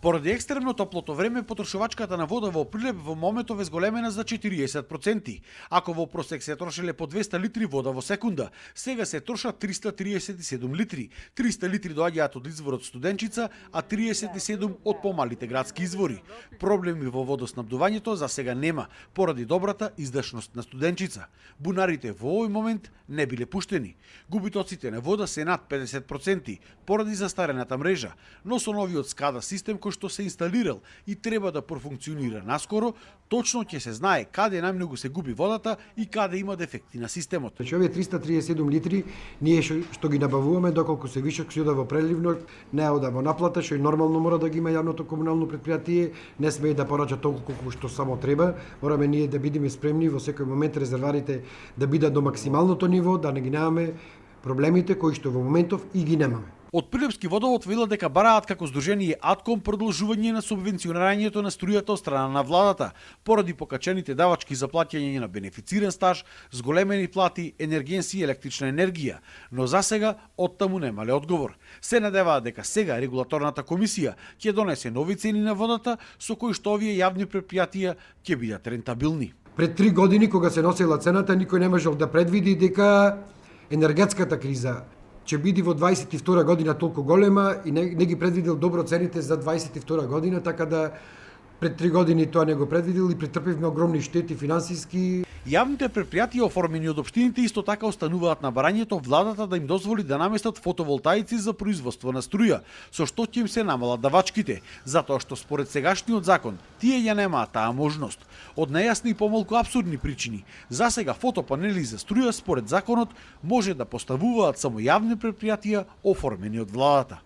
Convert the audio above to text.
Поради екстремно топлото време, потрошувачката на вода во Прилеп во моментов е зголемена за 40%. Ако во просек се трошеле по 200 литри вода во секунда, сега се трошат 337 литри. 300 литри доаѓаат од изворот Студенчица, а 37 од помалите градски извори. Проблеми во водоснабдувањето за сега нема, поради добрата издашност на Студенчица. Бунарите во овој момент не биле пуштени. Губитоците на вода се над 50% поради застарената мрежа, но со новиот SCADA систем кој што се инсталирал и треба да профункционира наскоро, точно ќе се знае каде најмногу се губи водата и каде има дефекти на системот. Значи овие 337 литри ние што ги набавуваме доколку се вишок се ода во преливно, не ода во наплата, што и нормално мора да ги има јавното комунално предпријатие, не сме и да порача толку колку што само треба. Мораме ние да бидеме спремни во секој момент резерварите да бидат до максималното ниво, да не ги немаме проблемите кои што во моментов и ги немаме. Од Прилепски водовод велат дека бараат како здружение Атком продолжување на субвенционирањето на струјата од страна на владата, поради покачените давачки за плаќање на бенефициран стаж, зголемени плати, енергенси и електрична енергија, но за сега оттаму немале одговор. Се надеваат дека сега регулаторната комисија ќе донесе нови цени на водата со кои што овие јавни предпријатија ќе бидат рентабилни. Пред 3 години кога се носела цената, никој не можел да предвиди дека енергетската криза ќе биде во 22 година толку голема и не ги предвидел добро цените за 22 година, така да пред 3 години тоа не го предвидел и претрпевме огромни штети финансиски. Јавните предпријатија оформени од општините исто така остануваат на барањето владата да им дозволи да наместат фотоволтаици за производство на струја, со што ќе им се намалат давачките, затоа што според сегашниот закон тие ја немаат таа можност. Од нејасни и помалку апсурдни причини, за сега фотопанели за струја според законот може да поставуваат само јавни предпријатија оформени од владата.